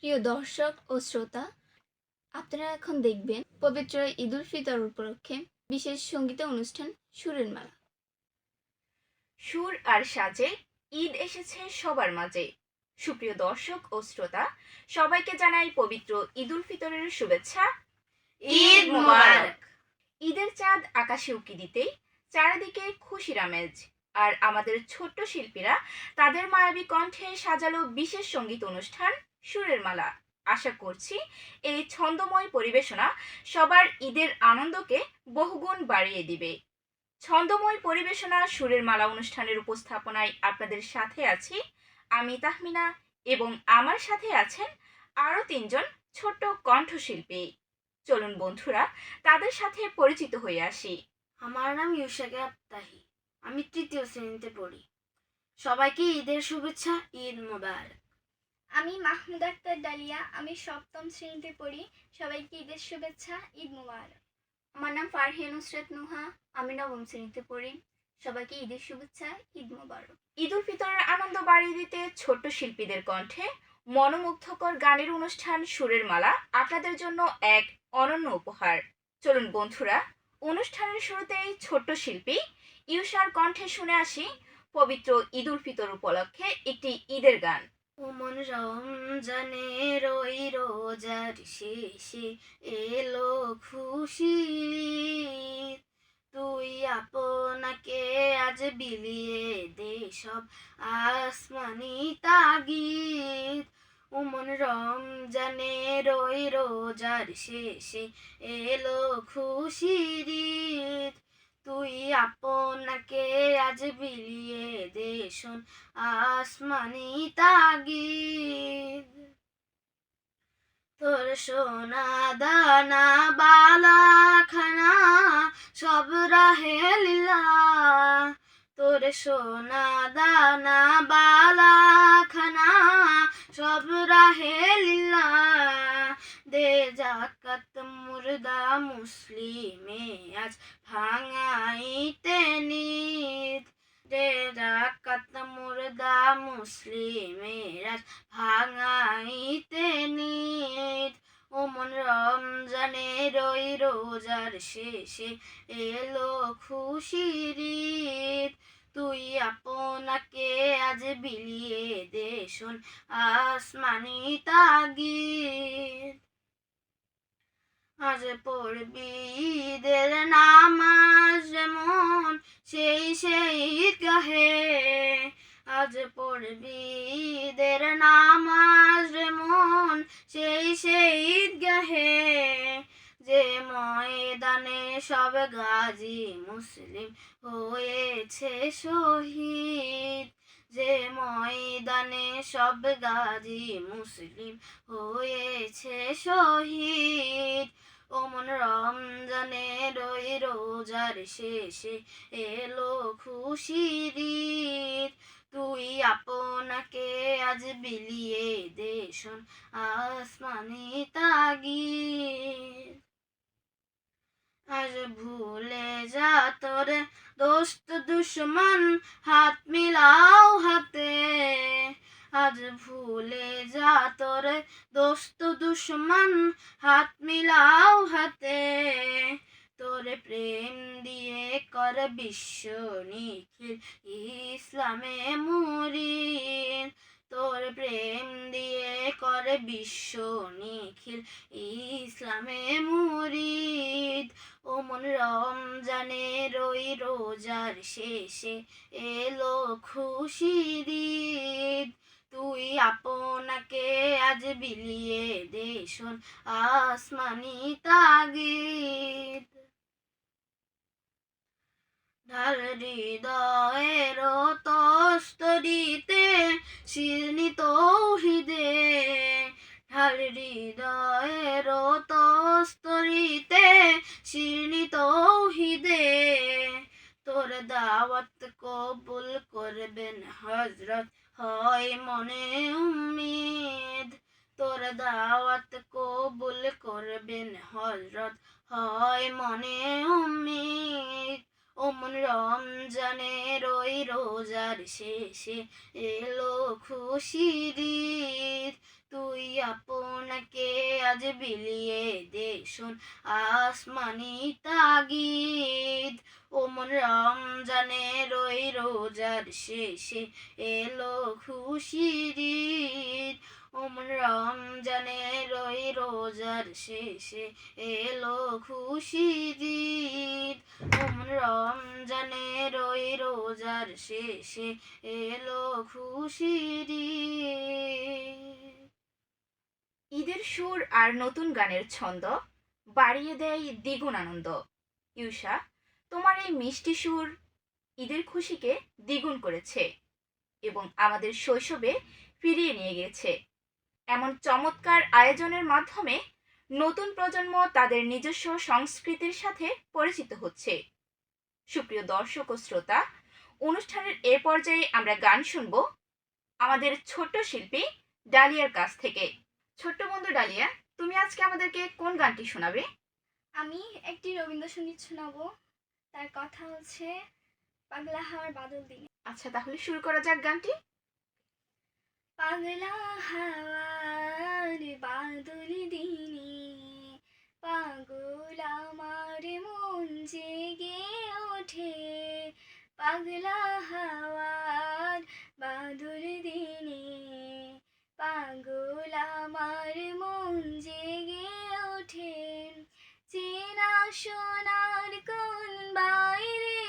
প্রিয় দর্শক ও শ্রোতা, আপনারা এখন দেখবেন পবিত্র ঈদ উল ফিতর উপলক্ষে বিশেষ সঙ্গীত অনুষ্ঠান সুরের মালা। সুর আর সাজে ঈদ এসেছে সবার মাঝে। সুপ্রিয় দর্শক ও শ্রোতা, সবাইকে জানাই পবিত্র ঈদ উল ফিতরের শুভেচ্ছা। ঈদ মুবারক। ঈদের চাঁদ আকাশে উকি দিতেই চারিদিকে খুশির আমেজ। আর আমাদের ছোট্ট শিল্পীরা তাদের মায়াবী কণ্ঠে সাজালো বিশেষ সঙ্গীত অনুষ্ঠান সুরের মালা। আশা করছি এই ছন্দময় পরিবেশনা সবার ঈদের আনন্দকে বহুগুণ বাড়িয়ে দিবে। ছন্দময় পরিবেশনা সুরের মালা অনুষ্ঠানের উপস্থাপনায় আপনাদের সাথে আছি আমি তাহমিনা, এবং আমার সাথে আছেন আরও তিনজন ছোট্ট কণ্ঠশিল্পী। চলুন বন্ধুরা, তাদের সাথে পরিচিত হয়ে আসি। আমার নাম ইউশাকে আপ্তাহি, আমি তৃতীয় শ্রেণীতে পড়ি। সবাইকে ঈদের শুভেচ্ছা, ঈদ মোবারক। আমি মাহমুদ আক্তার ডালিয়া, আমি সপ্তম শ্রেণীতে পড়ি। সবাইকে ঈদের শুভেচ্ছা, ঈদ মুবারক। আমার নাম ফারহিয়া নুসরাত নুহা, আমি নবম শ্রেণীতে পড়ি। সবাইকে ঈদের শুভেচ্ছা, ঈদ মোবারক। ঈদ উল ফিতরের আনন্দ বাড়িয়ে দিতে ছোট্ট শিল্পীদের কণ্ঠে মনোমুগ্ধকর গানের অনুষ্ঠান সুরের মালা আপনাদের জন্য এক অনন্য উপহার। চলুন বন্ধুরা, অনুষ্ঠানের শুরুতেই ছোট্ট শিল্পী ইউষার কণ্ঠে শুনে আসি পবিত্র ঈদ উল ফিতর উপলক্ষে একটি ঈদের গান। ওমন রমজানের ওই রোজার শেষে এলো খুশি, তুই আপনাকে আজ বিলিয়ে দে সব আসমানি তাগিদ। ওমন রমজানের ওই রোজার শেষে এলো খুশির ঈদ, তুই আপনাকে আজ বিলিয়ে দে শোন আসমানি তাগিদ। তোর সোনা দানা বালা খানা সব রাহে লীলা, তোর সোনা দানা বালা খানা সব রাহে লীলা। দে জাকাত মুর্দা মুসলিমে আজ ভাঙাইতে নিদ, দে জাকাত মুর্দা মুসলিমের আজ ভাঙাইতে নিদ। ওমন রমজানের ওই রোজার শেষে এলো খুশির ঈদ, তুই আপনাকে আজ বিলিয়ে দে শোন আসমানি তাগিদ। আজ পড়বি ঈদের নামাজ মন সেই ঈদগাহে, আজ পড়বি ঈদের নামাজ মন সেই ঈদগাহে। যে ময়দানে সব গাজী মুসলিম হয়েছে শহীদ, যে ময়দানে সব গাজী মুসলিম হয়েছে শহীদ। ওমন রমজানের ওই রোজার শেষে এলো খুশির ঈদ, তুই আপনাকে আজ বিলিয়ে দে শোন আসমানি তাগিদ। আজ ভুলে যা তোর দোস্ত দুশ্মন, হাত মিলাও হাতে। আজ ভুলে যা তোর দোস্ত দুশ্মন, হাত মিলাও হাতে। তোর প্রেম দিয়ে কর বিশ্ব নিখিল ইসলামে মুরিদ, তোর প্রেম দিয়ে কর বিশ্ব নিখিল ইসলামে মুরিদ। ওমন রমজানের ওই রোজার শেষে এলো খুশির ঈদ, তুই আপনাকে আজ বিলিয়ে দে শোন আসমানি তাগিদ। ঢাল হৃদয়ের তস্তরিতে শিরনি তৌহিদে, ঢাল হৃদয়ের তস্তরিতে শিরনি তৌহিদে। তোর দাওয়াত কবুল করবেন হযরত হয় মনে উম্মিদ, তোর দাওয়াত কবুল করবেন হযরত হয় মনে উম্মিদ। ওমন রমজানের ওই রোজার শেষে এলো খুশির ঈদ, তুই আপনাকে আজ বিলিয়ে দে শোন আসমানি তাগিদ। ও মন রমজানের ওই রোজার শেষে এলো খুশির ঈদ। ও মন রমজানের ওই রোজার শেষে এলো খুশির ঈদ। ও মন রমজানের ওই রোজার শেষে এলো খুশির ঈদ। ঈদের সুর আর নতুন গানের ছন্দ বাড়িয়ে দেয় দ্বিগুণ আনন্দ। ইউষা, তোমার এই মিষ্টি সুর ঈদের খুশিকে দ্বিগুণ করেছে এবং আমাদের শৈশবে ফিরিয়ে নিয়ে গেছে। এমন চমৎকার আয়োজনের মাধ্যমে নতুন প্রজন্ম তাদের নিজস্ব সংস্কৃতির সাথে পরিচিত হচ্ছে। সুপ্রিয় দর্শক ও শ্রোতা, অনুষ্ঠানের এ পর্যায়ে আমরা গান শুনব আমাদের ছোট্ট শিল্পী ডালিয়ার কাছ থেকে। ছোট্ট বন্ধু ডালিয়া, তুমি আজকে আমাদেরকে কোন গানটি শোনাবে? আমি একটি রবীন্দ্রসঙ্গীত শোনাবো। তার কথা হচ্ছে পাগলা হাওয়ার বাদল দিনে। আচ্ছা, তাহলে শুরু করা যাক গানটি। পাগলা হাওয়ার বাদল দিনে পাগল আমার মন জেগে ওঠে। পাগলা হাওয়ার বাদল দিনে পাগল আমার মন জেগে ওঠে। চেনা সোনার কোন বাইরে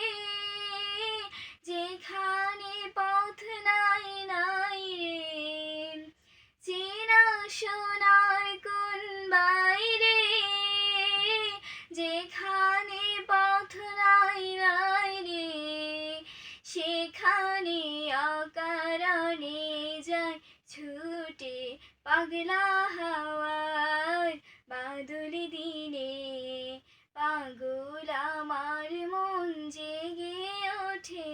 যেখানে পথ নাই নাই রে। চেনা সোনার কোন বাইরে যেখানে পথ নাই নাই রে। সেখানে অকারণে যায় ছুটে পাগলা হাওয়ার বাদল দিনে পাগল আমার মন জেগে ওঠে।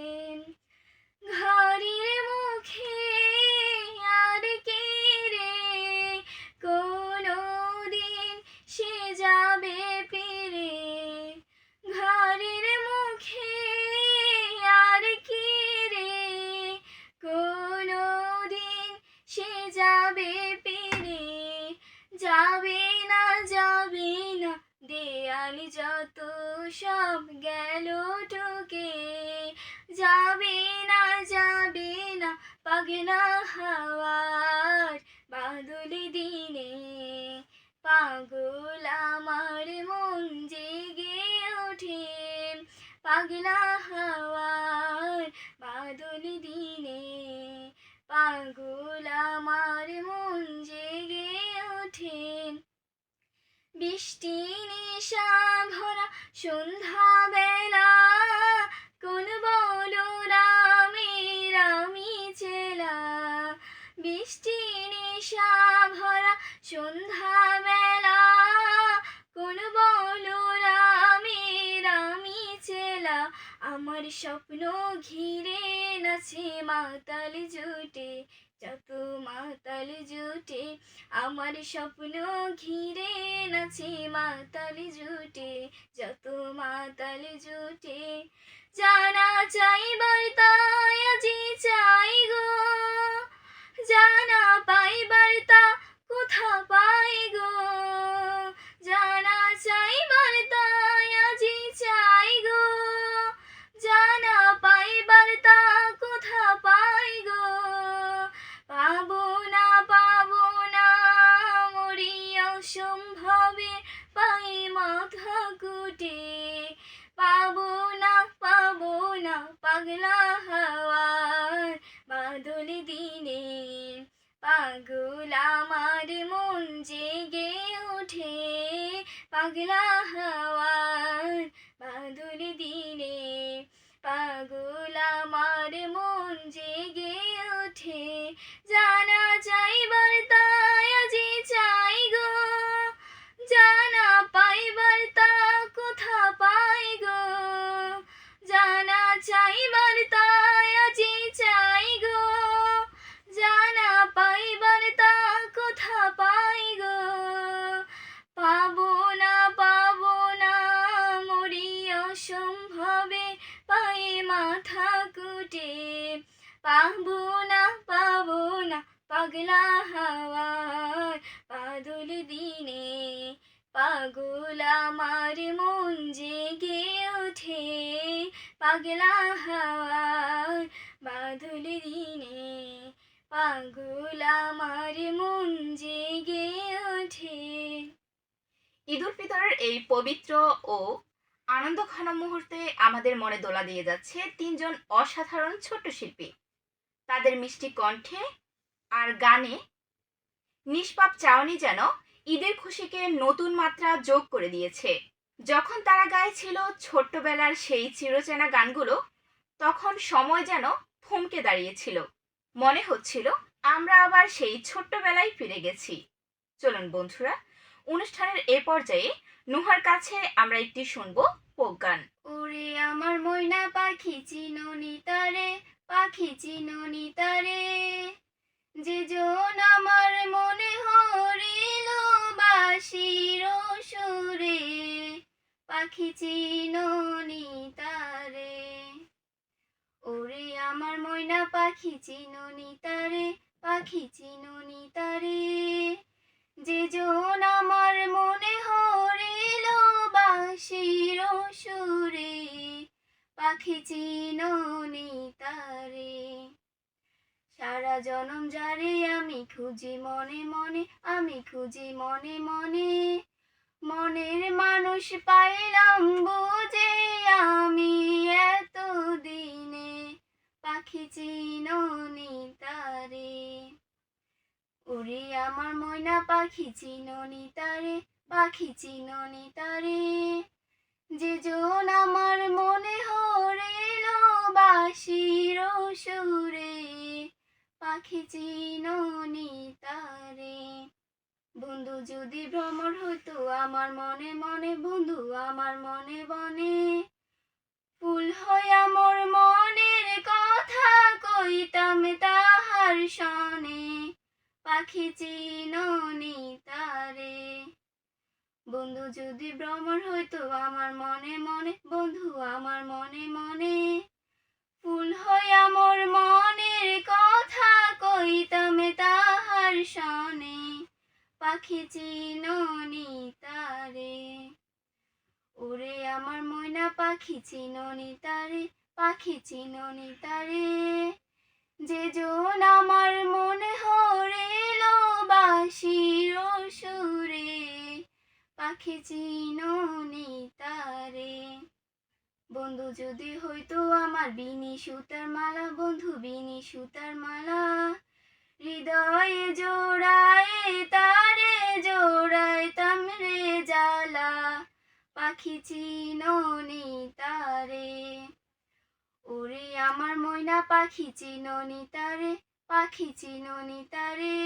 ঘরের মুখে আর কে রে কোনো দিন সে যাবে ফিরে। ঘরের মুখে আর কে রে কোনো দিন সে যাবে ফিরে। যাবে না দেয়াল যত সব গেল ঠকে। যাবে না পাগলা হাওয়ার বাদল দিনে পাগল আমার মন জেগে ওঠে। পাগলা হাওয়ার বাদল দিনে পাগল আমার মন জেগে ওঠে। বৃষ্টি নিশা ভরা সন্ধ্যা বেলা কোন বলো রামের আমি চেলা। বৃষ্টি নিশা ভরা সন্ধ্যা বেলা কোন বলো রামের আমি চেলা। আমার স্বপ্ন ঘিরে নাচে মাতাল জুটে যত মাতাল জুটে। আমার স্বপ্ন ঘিরে নাচে মাতাল জুটে যত মাতাল জুটে। জানা চাইবার তাই আজি চাই গো জানা পাইবার তা কোথা পাই গো। জানা চাইবার তাই আজি চাই গো জানা পাইবার তা কোথা পাই গো। পাবো না মরিয়া সম্ভবে পাই মাথা কুটে। পাবো না পাগলা হাওয়ার বাদল দিনে পাগল আমার মন জেগে ওঠে। পাগলা হাওয়ার বাদল দিনে পাগল আমার মন জেগে ওঠে। জানা চাইবার তাই আজি চাই গো জানা পাইবার তা কোথা পাই গো। জানা চাইবার তাই আজি চাই গো জানা পাইবার তা কোথা পাই গো। পাবো না মরিয়া সম্ভবে পাই মাথা কুটে। পাবো না পাগলা হাওয়ার পাগল আমার মন জেগে ওঠে পাগলা হাওয়ার বাদল দিনে, পাগল আমার মন জেগে ওঠে। ঈদ উল ফিতরের এই পবিত্র ও আনন্দঘন মুহূর্তে আমাদের মনে দোলা দিয়ে যাচ্ছে তিনজন অসাধারণ ছোট্ট শিল্পী। তাদের মিষ্টি কণ্ঠে আর গানে নিষ্পাপ চাউনি যেন ঈদের খুশিকে নতুন মাত্রা যোগ করে দিয়েছে। যখন তারা গাইছিল ছোট্টবেলার সেই চিরচেনা গানগুলো, তখন সময় যেন থমকে দাঁড়িয়েছিল। মনে হচ্ছিল আমরা আবার সেই ছোট্টবেলায় ফিরে গেছি। চলুন বন্ধুরা, অনুষ্ঠানের এ পর্যায়ে নুহার কাছে আমরা একটি শুনবো ফোক গান। ওরে আমার ময়না পাখি চিননি তারে, পাখি চিননি তারে, যে জন আমার মনে হরিল বাঁশির সুরে, পাখি চিননি তারে। ওরে আমার ময়না পাখি চিননি তারে, পাখি চিননি তারে, যে জন আমার মনে হরিল বাঁশির সুরে, পাখি চিননি তারে। সারা জনম যারে আমি খুঁজি মনে মনে, আমি খুঁজি মনে মনে, মনের মানুষ পাইলাম বুঝে আমি এত দিনে, পাখি চিননি তারে। ওরে আমার ময়না পাখি চিননি তারে, পাখি চিননি তারে, যে জন আমার মনে হরিল বাঁশির সুরে, পাখি চিননি তারে। বন্ধু যদি ভ্রমর হইতো আমার মনে মনে, বন্ধু আমার মনে মনে, ফুল হইয়া মোর মনের কথা কইতাম তাহার সনে, পাখি চিননি তারে। বন্ধু যদি ভ্রমর হইতো আমার মনে মনে, বন্ধু আমার মনে মনে, ফুল হইয়া মোর মনের কথা কইতাম তাহার সনে, পাখি চিননি তারে। ওরে আমার ময়না পাখি চিননি তারে, পাখি চিননি তারে, যে জন আমার মনে হরিল বাঁশির সুরে, পাখি চিননি তারে। বন্ধু যদি হইতো আমার বিনি সুতার মালা, বন্ধু বিনি সুতার মালা, হৃদয়ে জোড়ায় তারে জোড়াইতাম রে জ্বালা, পাখি চিননি তারে। ওরে আমার ময়না পাখি চিননি তারে, পাখি চিননি তারে,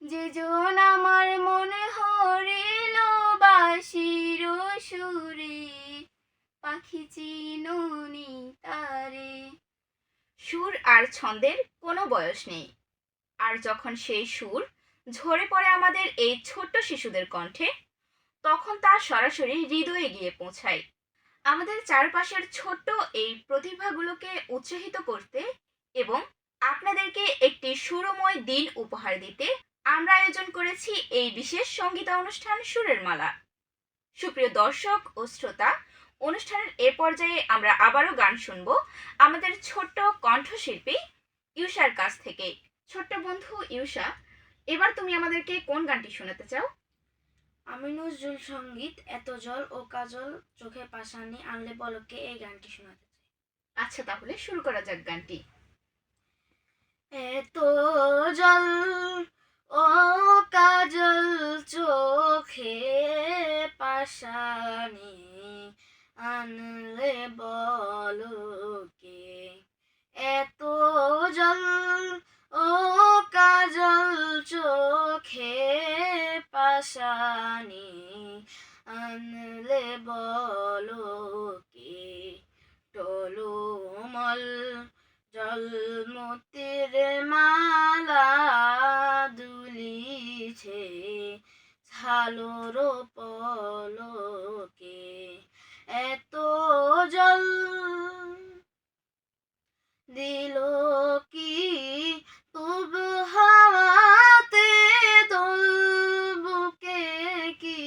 যে জন আমার মনে হরিল বাঁশির সুরে, পাখি চিননি তারে। সুর আর ছন্দের কোনো বয়স নেই, আর যখন সেই সুর ঝরে পড়ে আমাদের এই ছোট্ট শিশুদের কণ্ঠে, তখন তা সরাসরি হৃদয়ে গিয়ে পৌঁছায়। আমাদের চারপাশের ছোট্ট এই প্রতিভাগুলোকে উৎসাহিত করতে এবং আপনাদেরকে একটি সুরময় দিন উপহার দিতে আমরা আয়োজন করেছি এই বিশেষ সঙ্গীতানুষ্ঠান সুরের মালা। সুপ্রিয় দর্শক ও শ্রোতা, অনুষ্ঠানের এ পর্যায়ে আমরা আবারও গান শুনব আমাদের ছোট্ট কণ্ঠশিল্পী ইউষার কাছ থেকে। ছোট্ট বন্ধু ইউষা, এবার তুমি আমাদেরকে কোন গানটি শোনাতে চাও? আমি নজরুল সঙ্গীত এত জল ও কাজল চোখে পাশানি আনলে বলকে এই গানটি শোনাতে চাই। আচ্ছা, তাহলে শুরু করা যাক গানটি। এত জল ও কাজল চোখে পাশানি আনলে বলকে, এত জল ও কাজল চোখে পাশানি আনলে বলকে, টলমল জলমতির মালা দুলিছে ঝালর পলকে, এত জল দিল কি তবু হাওয়াতে দোল বুকে কি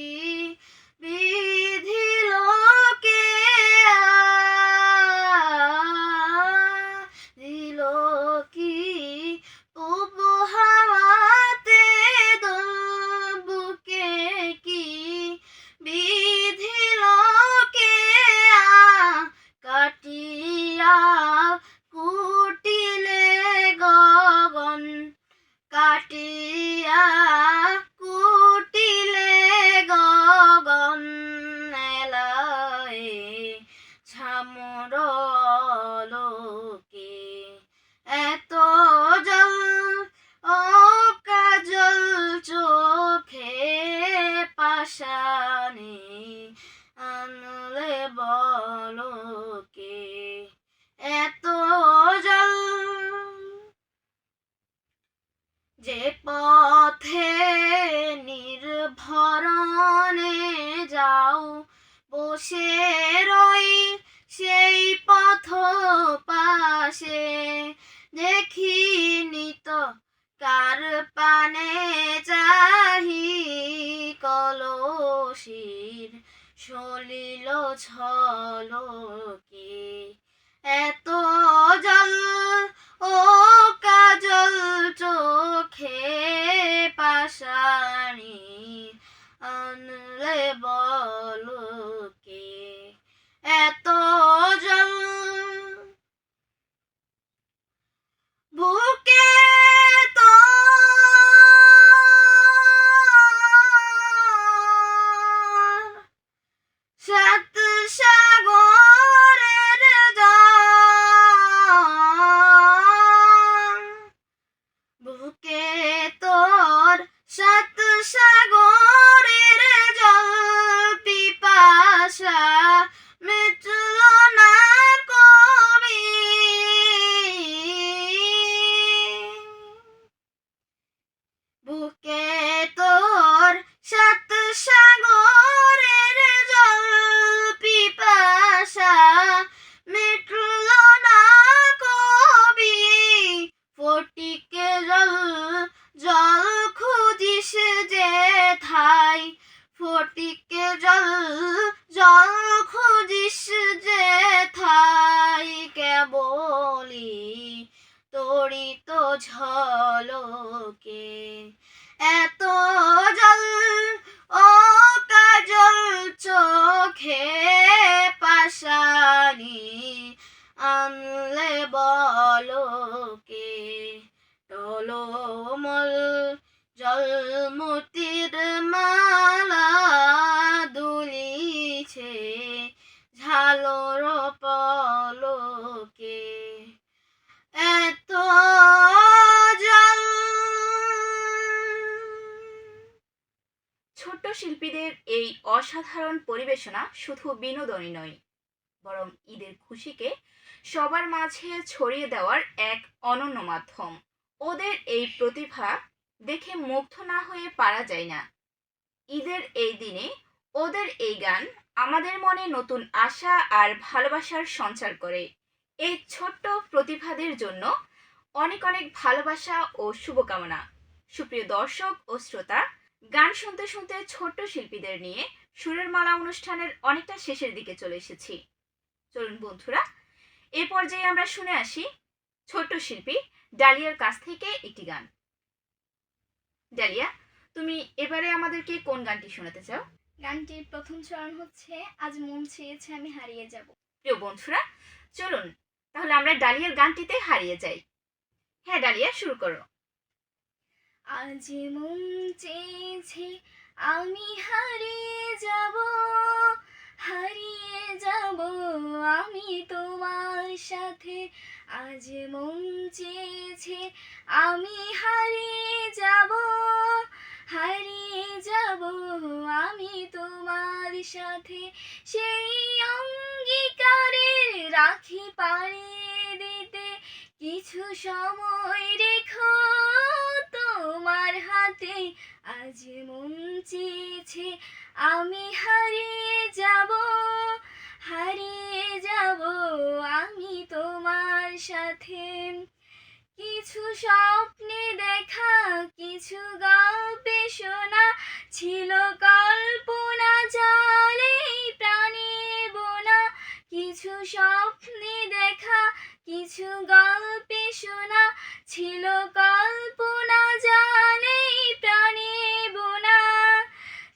ধরনে যাও বসে রই সেই পথ পাশে, দেখিনি তো কার পানে চাহি কলসির সলিল ঝলকে। এত জল ও কাজল চোখে পাশানি আনলে বলকে। এত জল বুকে তো সাত সাগরের জল, বুকে তোর সাত সাগরের জল, পিপাসা মিটল না কবি। বুকে তোর সাত সাগরের জল, পিপাসা মিটল না কবি। ফটিকে জল জল খুঁজিস যে ঠাই, ফটিকে জল জল খুঁজিস যে ঠাই, কেবলি তড়িত ঝলকে। এত জল ও কাজল চোখে পাশানি আনলে বলকে। টলমল জলমতির মালা দুলিছে ঝালর পলকে। এত জল। ছোট্ট শিল্পীদের এই অসাধারণ পরিবেশনা শুধু বিনোদনই নয়, বরং ঈদের খুশিকে সবার মাঝে ছড়িয়ে দেওয়ার এক অনন্য মাধ্যম। ওদের এই প্রতিভা দেখে মুগ্ধ না হয়ে পারা যায় না। ঈদের এই দিনে ওদের এই গান আমাদের মনে নতুন আশা আর ভালোবাসার সঞ্চার করে। এই ছোট্ট প্রতিভাদের জন্য অনেক অনেক ভালোবাসা ও শুভকামনা। সুপ্রিয় দর্শক ও শ্রোতা, গান শুনতে শুনতে ছোট্ট শিল্পীদের নিয়ে সুরের মালা অনুষ্ঠানের অনেকটা শেষের দিকে চলে এসেছি। চলুন বন্ধুরা, এ পর্যায়ে আমরা শুনে আসি ছোট্ট শিল্পী ডালিয়ার কাছ থেকে একটি গান। ডালিয়া, তুমি এবারে আমাদেরকে কোন গানটি শোনাতে চাও? গানটির প্রথম চরণ হচ্ছে আজ মন চেয়েছে আমি হারিয়ে যাব। প্রিয় বন্ধুরা, চলুন তাহলে আমরা ডালিয়ার গানটিতে হারিয়ে যাই। হ্যাঁ ডালিয়া, শুরু করো। আজ মন চেয়েছে আমি হারিয়ে যাব, হারিয়ে যাব আমি তোমার সাথে। আজ মন চেয়েছে আমি হারিয়ে যাব, হারিয়ে যাব আমি তোমার সাথে। সেই অঙ্গীকারের রাখি পাড়িয়ে দিতে কিছু সময় রেখো তোমার হাতে। আজ মন চেয়েছে আমি হারিয়ে যাব, হারিয়ে যাব আমি তোমার সাথে। কিছু স্বপ্নে দেখা, কিছু গল্পে শোনা, ছিল কল্পনা জালে প্রাণে বোনা। কিছু স্বপ্নে দেখা, কিছু গল্পে শোনা, ছিল কল্পনা জালে প্রাণে বোনা।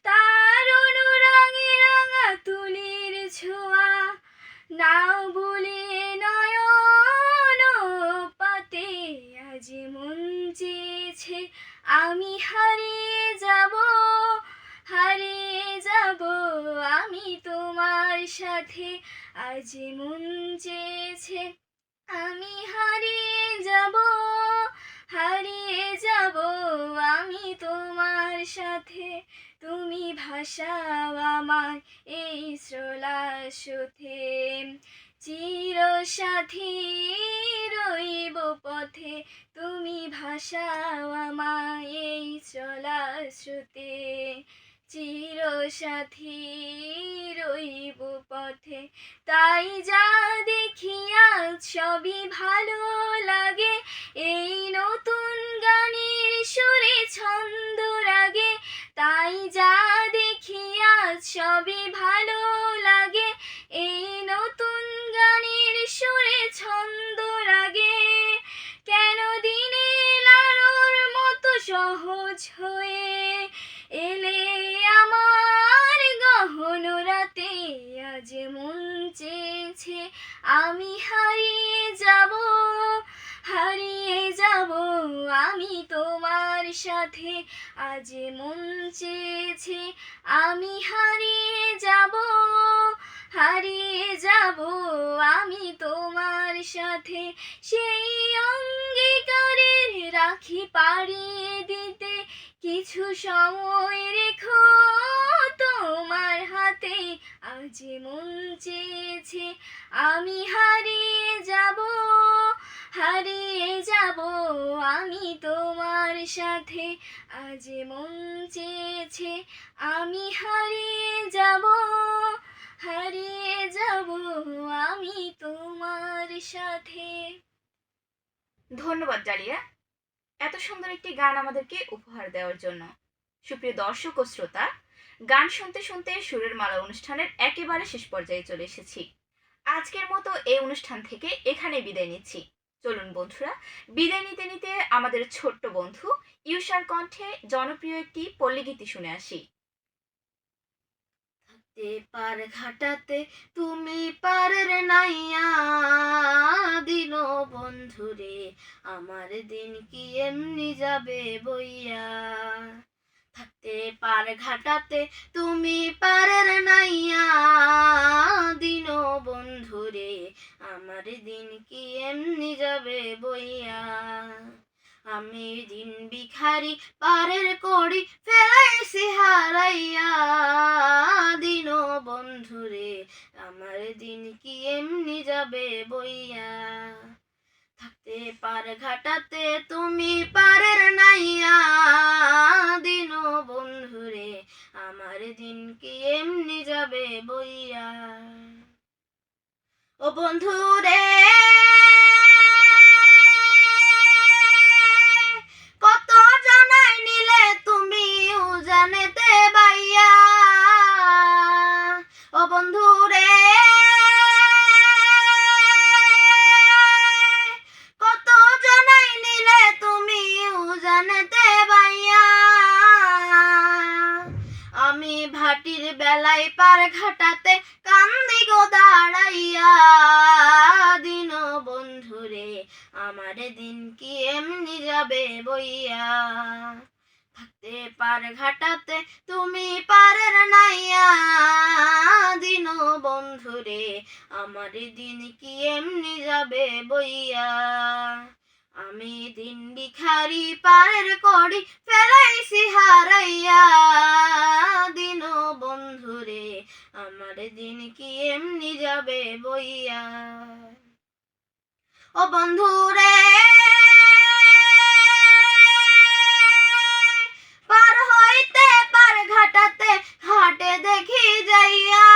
তার অনুরাগে রাঙা তুলির ছোঁয়া, নাও বলে নয়ন পাতে। আজ মন চেয়েছে আমি হারিয়ে যাব, হারিয়ে যাব আমি তোমার সাথে। আজ মন চেয়েছে আমি হারিয়ে যাব, হারিয়ে যাব আমি তোমার সাথে। তুমি ভাষাও আমার এই শ্রোলাসুথে, চিরসাথী রইব পথে। তুমি ভাষাও আমার এই চলাশ্রুতে, চিরসাথী রইব পথে, তাই যা দেখি আজ সবই ভালো লাগে। এই নতুন গানের সুরে ছন্দ রাগে, তাই যা দেখি আজ সবই ভালো লাগে। এই নতুন গানের সুরে ছন্দ রাগে, কেন দিনের আলোর মতো সহজ হয়ে এলে আমার গহন রাতে। আজ মন চেয়েছে আমি হারিয়ে যাব, হারিয়ে যাব আমি তোমার সাথে। আজ মন চেয়েছে আমি হারিয়ে যাব, হারিয়ে যাব আমি তোমার সাথে। সেই অঙ্গীকারের রাখি পাড়িয়ে দিতে কিছু সময় রেখো তোমার হাতে। আজ মন চেয়েছে আমি হারিয়ে যাব, হারিয়ে যাব আমি তোমার সাথে। আজ মন চেয়েছে আমি হারিয়ে যাব, হারিয়ে যাব আমি তোমার সাথে। ধন্যবাদ ডালিয়া, এত সুন্দর একটি গান আমাদেরকে উপহার দেওয়ার জন্য। সুপ্রিয় দর্শক ও শ্রোতা, গান শুনতে শুনতে সুরের মালা অনুষ্ঠানের একেবারে শেষ পর্যায়ে চলে এসেছি। আজকের মতো এই অনুষ্ঠান থেকে এখানে বিদায় নিচ্ছি। চলুন বন্ধুরা, বিদায় নিতে নিতে আমাদের ছোট্ট বন্ধু ইউষার কণ্ঠে জনপ্রিয় একটি পল্লীগীতি শুনে আসি। পার ঘাটাতে তুমি পারের নাইয়া, দিন বন্ধুরে আমার দিন কি এমনি যাবে বইয়া। থাকতে পার ঘাটাতে তুমি পারের নাইয়া, দিন বন্ধুরে আমার দিন কি এমনি যাবে বইয়া। আমি দিন ভিখারি পারের কড়ি ফেলাইছি হারাইয়া, দিন বন্ধুরে আমার দিন কি এমনি যাবে বইয়া। থাকতে পার ঘাটাতে তুমি পারের নাইয়া, দিন বন্ধুরে আমার দিন কি এমনি যাবে বইয়া। ও বন্ধুরে কত জানাই নিলে তুমি জানেতে বাইয়া। ও বন্ধুরে কত জানাই নিলে তুমি জানেতে বাইয়া। আমি ভাটির বেলায় পার ঘাটাতে কান্দি গো দাঁড়াইয়া, দিন বন্ধুরে আমার দিন কি এমনি যাবে বইয়া। থাকতে পার ঘাটাতে তুমি পারের নাইয়া, দিন বন্ধুরে আমার দিন কি এমনি যাবে বইয়া। আমি দিন ভিখারি পারের কড়ি ফেলাইছি হারাইয়া, দিন বন্ধুরে আমার দিন কি এমনি যাবে বইয়া। ও বন্ধুরে পার হইতে পার ঘাটাতে ঘাটে দেখি যাইয়া।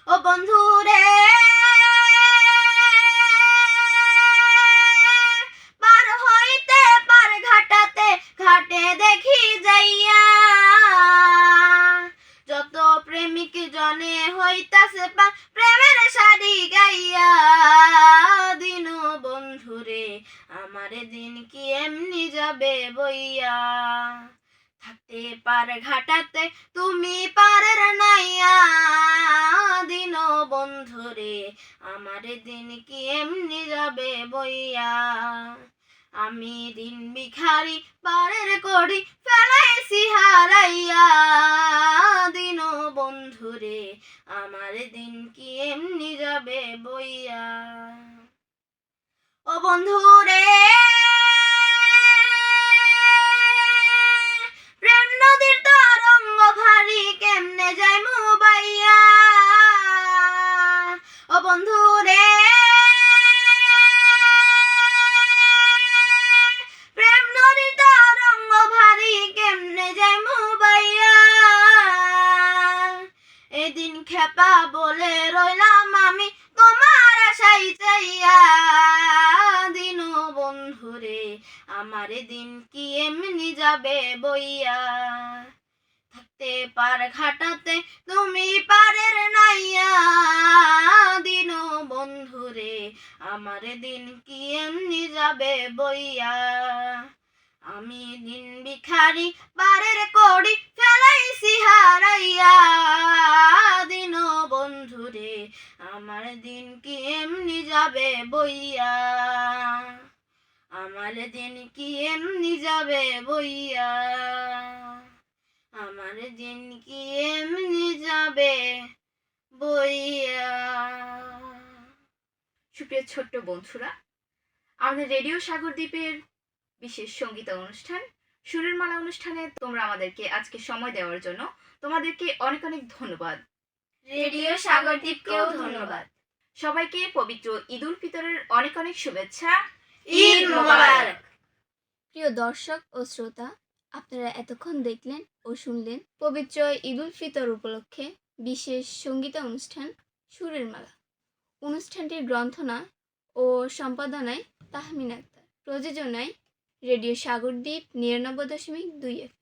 ও বন্ধুরে পার হইতে পার ঘাটাতে ঘাটে দেখি যাইয়া। যত প্রেমিক জনে হইতাছে প্রেমের শাড়ি গাইয়া, দিন বন্ধুরে আমার দিন কি এমনি যাবে বইয়া। থাকতে পার ঘাটাতে তুমি পারের নাইয়া, দিন বন্ধুরে আমার দিন কি এমনি যাবে বইয়া। আমি দিন ভিখারি পারের কড়ি ফেলাইছি হারাইয়া, দিন বন্ধুরে আমার দিন কি এমনি যাবে বইয়া। ও বন্ধুরে প্রেম নদীর তরঙ্গ ভারী কেমনে যায় মুবাইয়া। ও বন্ধুরে প্রেম নদীর তরঙ্গ ভারী কেমনে যায় চাপা বলে রইলাম আমি তোমার আশাই চাইয়া দিন বন্ধুরে আমার দিন কি এমনি যাবে বইয়া থাকতে পার ঘাটাতে তুমি পারের নাইয়া দিন বন্ধুরে আমার দিন কি এমনি যাবে বইয়া আমি দিন ভিখারি পারের কড়ি ফেলাইছি হারাইয়া দিন বন্ধুরে আমার দিন কি এমনি যাবে বইয়া আমার দিন কি এমনি যাবে বইয়া আমার দিন কি এমনি যাবে বইয়া। সুপ্রিয় ছোট্ট বন্ধুরা, আমাদের রেডিও সাগরদ্বীপের বিশেষ সঙ্গীত অনুষ্ঠান সুরের মালা অনুষ্ঠানে তোমরা আমাদেরকে আজকে সময় দেওয়ার জন্য তোমাদেরকে অনেক অনেক ধন্যবাদ। রেডিও সাগরদ্বীপকেও ধন্যবাদ। সবাইকে পবিত্র ঈদ উল ফিতরের অনেক অনেক শুভেচ্ছা। ঈদ মোবারক। প্রিয় দর্শক ও শ্রোতা, আপনারা এতক্ষণ দেখলেন ও শুনলেন পবিত্র ঈদ উল ফিতর উপলক্ষে বিশেষ সঙ্গীত অনুষ্ঠান সুরের মালা। অনুষ্ঠানটির গ্রন্থনা ও সম্পাদনায় তাহমিনা আক্তার, প্রযোজনায় রেডিও সাগরদ্বীপ ৯৯.২ FM।